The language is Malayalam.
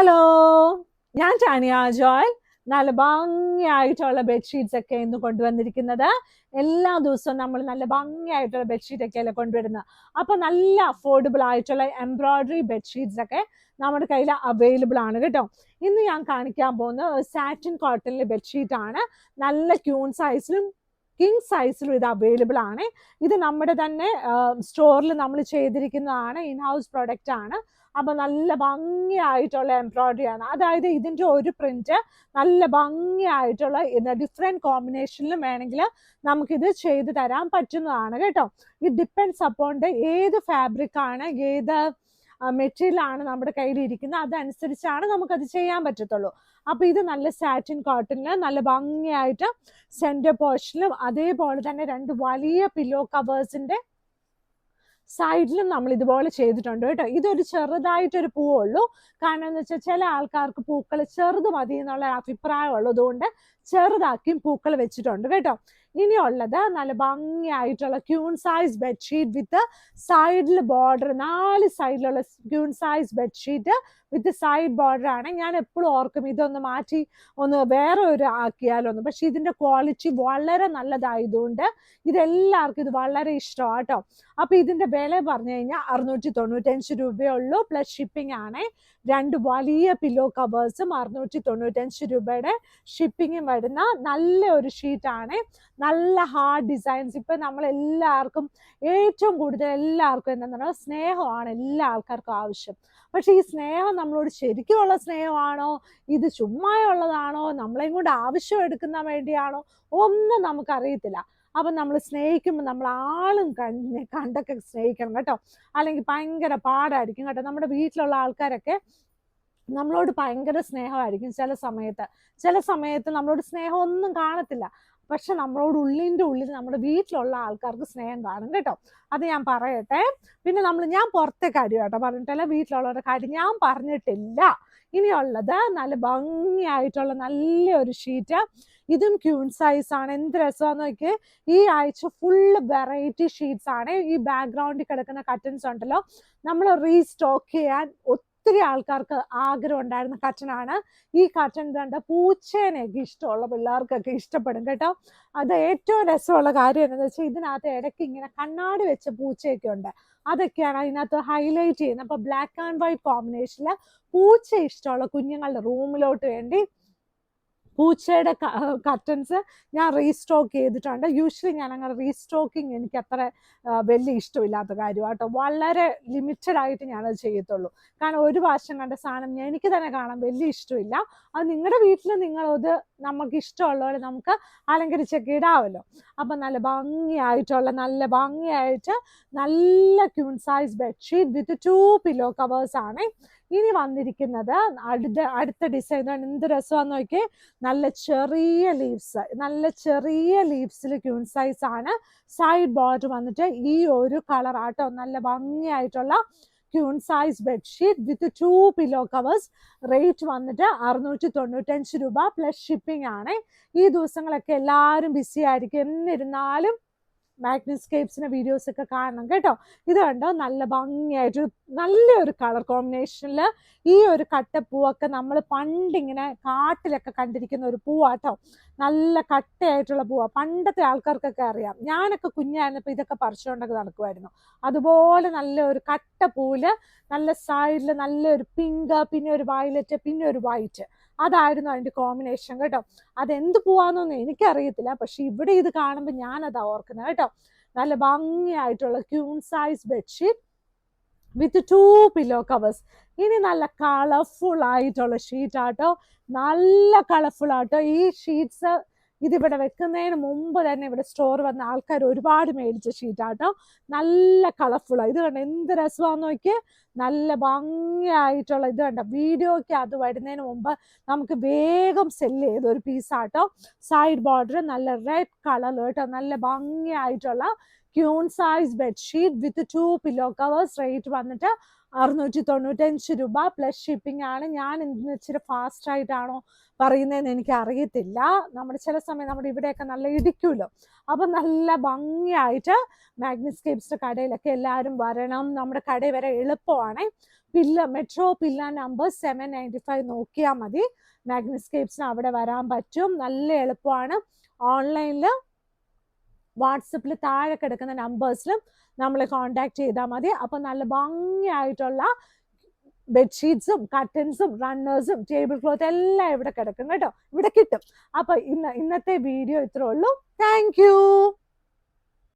ഹലോ, ഞാൻ ടാനിയ ജോയ്. നല്ല ഭംഗിയായിട്ടുള്ള ബെഡ്ഷീറ്റ്സ് ഒക്കെ ഇന്ന് കൊണ്ടുവന്നിരിക്കുന്നത്. എല്ലാ ദിവസവും നമ്മൾ നല്ല ഭംഗിയായിട്ടുള്ള ബെഡ്ഷീറ്റ് ഒക്കെയല്ലേ കൊണ്ടുവരുന്നത്. അപ്പൊ നല്ല അഫോർഡബിൾ ആയിട്ടുള്ള എംബ്രോയിഡറി ബെഡ്ഷീറ്റ്സ് ഒക്കെ നമ്മുടെ കയ്യിൽ അവൈലബിൾ ആണ് കേട്ടോ. ഇന്ന് ഞാൻ കാണിക്കാൻ പോകുന്ന സാറ്റിൻ കോട്ടണിലെ ബെഡ്ഷീറ്റ് ആണ്. നല്ല ക്യൂൺ സൈസിലും കിങ് സൈസിലും ഇത് അവൈലബിൾ ആണ്. ഇത് നമ്മുടെ തന്നെ സ്റ്റോറിൽ നമ്മൾ ചെയ്തിരിക്കുന്നതാണ്. ഇൻ ഹൗസ് പ്രൊഡക്റ്റ് ആണ്. അപ്പൊ നല്ല ഭംഗിയായിട്ടുള്ള എംബ്രോയിഡറി ആണ്. അതായത് ഇതിന്റെ ഒരു പ്രിന്റ് നല്ല ഭംഗിയായിട്ടുള്ള ഡിഫറെന്റ് കോമ്പിനേഷനിലും വേണമെങ്കിൽ നമുക്കിത് ചെയ്ത് തരാൻ പറ്റുന്നതാണ് കേട്ടോ. ഇറ്റ് ഡിപ്പെൻഡ്സ് അപ്പോൺ ഏത് ഫാബ്രിക് ആണ്, ഏത് മെറ്റീരിയൽ ആണ് നമ്മുടെ കയ്യിൽ ഇരിക്കുന്നത്, അതനുസരിച്ചാണ് നമുക്കത് ചെയ്യാൻ പറ്റത്തുള്ളൂ. അപ്പൊ ഇത് നല്ല സാറ്റിൻ കോട്ടണില് നല്ല ഭംഗിയായിട്ട് സെന്റർ പോർഷനിലും അതേപോലെ തന്നെ രണ്ട് വലിയ പില്ലോ കവേഴ്സിന്റെ സൈഡിലും നമ്മൾ ഇതുപോലെ ചെയ്തിട്ടുണ്ട് കേട്ടോ. ഇതൊരു ചെറുതായിട്ടൊരു പൂവുള്ളൂ. കാരണം എന്ന് വെച്ചാൽ ചില ആൾക്കാർക്ക് പൂക്കൾ ചെറുത് മതി എന്നുള്ള അഭിപ്രായം ഉള്ളതുകൊണ്ട് ചെറുതാക്കിയും പൂക്കൾ വെച്ചിട്ടുണ്ട് കേട്ടോ. ഇനിയുള്ളത് നല്ല ഭംഗിയായിട്ടുള്ള ക്യൂൺ സൈസ് ബെഡ്ഷീറ്റ് വിത്ത് സൈഡിൽ ബോർഡർ, 4 സൈഡിലുള്ള ക്യൂൺ സൈസ് ബെഡ്ഷീറ്റ് വിത്ത് സൈഡ് ബോർഡർ ആണ്. ഞാൻ എപ്പോഴും ഓർക്കും ഇതൊന്ന് മാറ്റി ഒന്ന് വേറെ ഒരു ആക്കിയാലൊന്ന്. പക്ഷെ ഇതിന്റെ ക്വാളിറ്റി വളരെ നല്ലതായതുകൊണ്ട് ഇതെല്ലാവർക്കും ഇത് വളരെ ഇഷ്ടമാണ് കേട്ടോ. അപ്പൊ ഇതിന്റെ വില പറഞ്ഞു കഴിഞ്ഞാൽ 695 രൂപയേ ഉള്ളൂ. പ്ലസ് ഷിപ്പിംഗ് ആണ്. രണ്ട് വലിയ പില്ലോ കവേഴ്സും 695 രൂപയുടെ ഷിപ്പിങ്ങും വരുന്ന നല്ല ഒരു ഷീറ്റാണ്. നല്ല ഹാർഡ് ഡിസൈൻസ്. ഇപ്പൊ നമ്മൾ എല്ലാവർക്കും ഏറ്റവും കൂടുതൽ എല്ലാവർക്കും എന്താണെന്ന് പറഞ്ഞാൽ സ്നേഹമാണ് എല്ലാ ആൾക്കാർക്കും ആവശ്യം. പക്ഷെ ഈ സ്നേഹം നമ്മളോട് ശരിക്കുമുള്ള സ്നേഹമാണോ, ഇത് ചുമ്മാ ഉള്ളതാണോ, നമ്മളെയും കൊണ്ട് ആവശ്യം എടുക്കുന്ന വേണ്ടിയാണോ, ഒന്നും നമുക്കറിയത്തില്ല. അപ്പൊ നമ്മൾ സ്നേഹിക്കുമ്പോൾ നമ്മൾ ആളും കണ്ടൊക്കെ സ്നേഹിക്കണം കേട്ടോ. അല്ലെങ്കിൽ ഭയങ്കര പാടായിരിക്കും കേട്ടോ. നമ്മുടെ വീട്ടിലുള്ള ആൾക്കാരൊക്കെ നമ്മളോട് ഭയങ്കര സ്നേഹമായിരിക്കും ചില സമയത്ത് നമ്മളോട് സ്നേഹം ഒന്നും കാണത്തില്ല. പക്ഷെ നമ്മളോട് ഉള്ളിൻ്റെ ഉള്ളിൽ നമ്മുടെ വീട്ടിലുള്ള ആൾക്കാർക്ക് സ്നേഹം കാണും കേട്ടോ. അത് ഞാൻ പറയട്ടെ. പിന്നെ ഞാൻ പുറത്തെ കാര്യം കേട്ടോ പറഞ്ഞിട്ടല്ല, വീട്ടിലുള്ളവരുടെ കാര്യം ഞാൻ പറഞ്ഞിട്ടില്ല. ഇനിയുള്ളത് നല്ല ഭംഗിയായിട്ടുള്ള നല്ലൊരു ഷീറ്റ്. ഇതും ക്യൂൺ സൈസ് ആണ്. എന്ത് രസമാണെന്ന് നോക്കിയേ. ഈ ആഴ്ച ഫുള്ള് വെറൈറ്റി ഷീറ്റ്സ് ആണ്. ഈ ബാക്ക്ഗ്രൗണ്ടിൽ കിടക്കുന്ന കട്ടൻസ് ഉണ്ടല്ലോ, നമ്മൾ റീസ്റ്റോക്ക് ചെയ്യാൻ ഒത്തിരി ആൾക്കാർക്ക് ആഗ്രഹം ഉണ്ടായിരുന്ന കട്ടനാണ്. ഈ കട്ടൻ കണ്ട പൂച്ചേനെയൊക്കെ ഇഷ്ടമുള്ള പിള്ളേർക്കൊക്കെ ഇഷ്ടപ്പെടും കേട്ടോ. അത് ഏറ്റവും രസമുള്ള കാര്യം എന്താണെന്ന് വെച്ചാൽ ഇതിനകത്ത് ഇടയ്ക്ക് ഇങ്ങനെ കണ്ണാടി വെച്ച പൂച്ചയൊക്കെ ഉണ്ട്. അതൊക്കെയാണ് അതിനകത്ത് ഹൈലൈറ്റ് ചെയ്യുന്നത്. അപ്പൊ ബ്ലാക്ക് ആൻഡ് വൈറ്റ് കോമ്പിനേഷനിൽ പൂച്ച ഇഷ്ടമുള്ള കുഞ്ഞുങ്ങളുടെ റൂമിലോട്ട് വേണ്ടി പൂച്ചയുടെ കർട്ടൻസ് ഞാൻ റീസ്റ്റോക്ക് ചെയ്തിട്ടുണ്ട്. യൂഷ്വലി ഞാൻ അങ്ങനെ റീസ്റ്റോക്കിങ് എനിക്ക് അത്ര വലിയ ഇഷ്ടമില്ലാത്ത കാര്യമാണ് കേട്ടോ. വളരെ ലിമിറ്റഡ് ആയിട്ട് ഞാനത് ചെയ്യത്തുള്ളൂ. കാരണം ഒരു പ്രാവശ്യം കണ്ട സാധനം എനിക്ക് തന്നെ കാണാൻ വലിയ ഇഷ്ടമില്ല. അത് നിങ്ങളുടെ വീട്ടിൽ നിങ്ങളത് നമുക്ക് ഇഷ്ടമുള്ള പോലെ നമുക്ക് അലങ്കരിച്ചൊക്കെ ഇടാമല്ലോ. അപ്പം നല്ല ഭംഗിയായിട്ട് നല്ല queen size bedsheet with 2 pillow covers ആണ്. ഇനി വന്നിരിക്കുന്നത് അടുത്ത ഡിസൈൻ എന്ത് രസമാണെന്ന് നോക്കിയേ. നല്ല ചെറിയ ലീവ്സിൽ ക്യൂൺ സൈസ് ആണ്. സൈഡ് ബോർഡർ വന്നിട്ട് ഈ ഒരു കളർ ആട്ടോ. നല്ല ഭംഗിയായിട്ടുള്ള queen size bedsheet with 2 pillow covers. Rate വന്നിട്ട് 695 രൂപ പ്ലസ് ഷിപ്പിംഗ് ആണ്. ഈ ദിവസങ്ങളൊക്കെ എല്ലാവരും ബിസി ആയിരിക്കും. എന്നിരുന്നാലും മാഗ്നസ്കേപ്സിന്റെ വീഡിയോസ് ഒക്കെ കാണണം കേട്ടോ. ഇത് കണ്ടോ, നല്ല ഭംഗിയായിട്ട് നല്ലൊരു കളർ കോമ്പിനേഷനിൽ ഈ ഒരു കട്ടപ്പൂവൊക്കെ നമ്മൾ പണ്ടിങ്ങനെ കാട്ടിലൊക്കെ കണ്ടിരിക്കുന്ന ഒരു പൂവാട്ടോ. നല്ല കട്ടയായിട്ടുള്ള പൂവാ. പണ്ടത്തെ ആൾക്കാർക്കൊക്കെ അറിയാം. ഞാനൊക്കെ കുഞ്ഞായിരുന്നപ്പോൾ ഇതൊക്കെ പറിച്ചുകൊണ്ടൊക്കെ നടക്കുമായിരുന്നു. അതുപോലെ നല്ല ഒരു കട്ടപ്പൂവില് നല്ല സൈഡിൽ നല്ലൊരു പിങ്ക്, പിന്നെ ഒരു വയലറ്റ്, പിന്നെ ഒരു വൈറ്റ്. അതായിരുന്നു അതിന്റെ കോമ്പിനേഷൻ കേട്ടോ. അതെന്ത് പൂവാന്നൊന്നും എനിക്കറിയത്തില്ല. പക്ഷെ ഇവിടെ ഇത് കാണുമ്പോൾ ഞാനതാ ഓർക്കുന്നത് കേട്ടോ. നല്ല ഭംഗിയായിട്ടുള്ള queen size bedsheet with 2 pillow covers. ഇനി നല്ല കളർഫുൾ ആയിട്ടുള്ള ഷീറ്റ് ആട്ടോ. നല്ല കളർഫുൾ ആട്ടോ ഈ ഷീറ്റ്സ്. ഇതിവിടെ വെക്കുന്നതിന് മുമ്പ് തന്നെ ഇവിടെ സ്റ്റോർ വന്ന ആൾക്കാർ ഒരുപാട് മേടിച്ച ഷീറ്റാട്ടോ. നല്ല കളർഫുള്ളാണ്. ഇത് കണ്ട എന്ത് രസമാണെന്ന് നോക്കിയേ. നല്ല ഭംഗിയായിട്ടുള്ള ഇത് കണ്ട. വീഡിയോയ്ക്ക് അത് വരുന്നതിന് മുമ്പ് നമുക്ക് വേഗം സെല്ല് ചെയ്ത ഒരു പീസാട്ടോ. സൈഡ് ബോർഡർ നല്ല റെഡ് കളർ കേട്ടോ. നല്ല ഭംഗിയായിട്ടുള്ള queen size bedsheet with 2 pillow covers. Rate വന്നിട്ട് 695 രൂപ പ്ലസ് ഷിപ്പിംഗ് ആണ്. ഞാൻ ഇന്ന് ഇച്ചിരി ഫാസ്റ്റ് ആയിട്ടാണോ പറയുന്നതെന്ന് എനിക്ക് അറിയത്തില്ല. ചില സമയം നമ്മുടെ ഇവിടെയൊക്കെ നല്ല ഇടിക്കുമല്ലോ. അപ്പം നല്ല ഭംഗിയായിട്ട് മാഗ്നിസ്കേപ്സിന്റെ കടയിലൊക്കെ എല്ലാവരും വരണം. നമ്മുടെ കടയിൽ വരെ എളുപ്പമാണ്. മെട്രോ പില്ല നമ്പർ 795 നോക്കിയാൽ മതി. മാഗ്നിസ്കേപ്സിന് അവിടെ വരാൻ പറ്റും. നല്ല എളുപ്പമാണ്. ഓൺലൈനിൽ വാട്സപ്പിൽ താഴെ കിടക്കുന്ന നമ്പേഴ്സിലും നമ്മളെ കോണ്ടാക്ട് ചെയ്താൽ മതി. അപ്പം നല്ല ഭംഗിയായിട്ടുള്ള ബെഡ്ഷീറ്റ്സും കർട്ടൻസും റണ്ണേഴ്സും ടേബിൾ ക്ലോത്ത് എല്ലാം ഇവിടെ കിടക്കും കേട്ടോ, ഇവിടെ കിട്ടും. അപ്പൊ ഇന്നത്തെ വീഡിയോ ഇത്രേ ഉള്ളൂ. Thank you.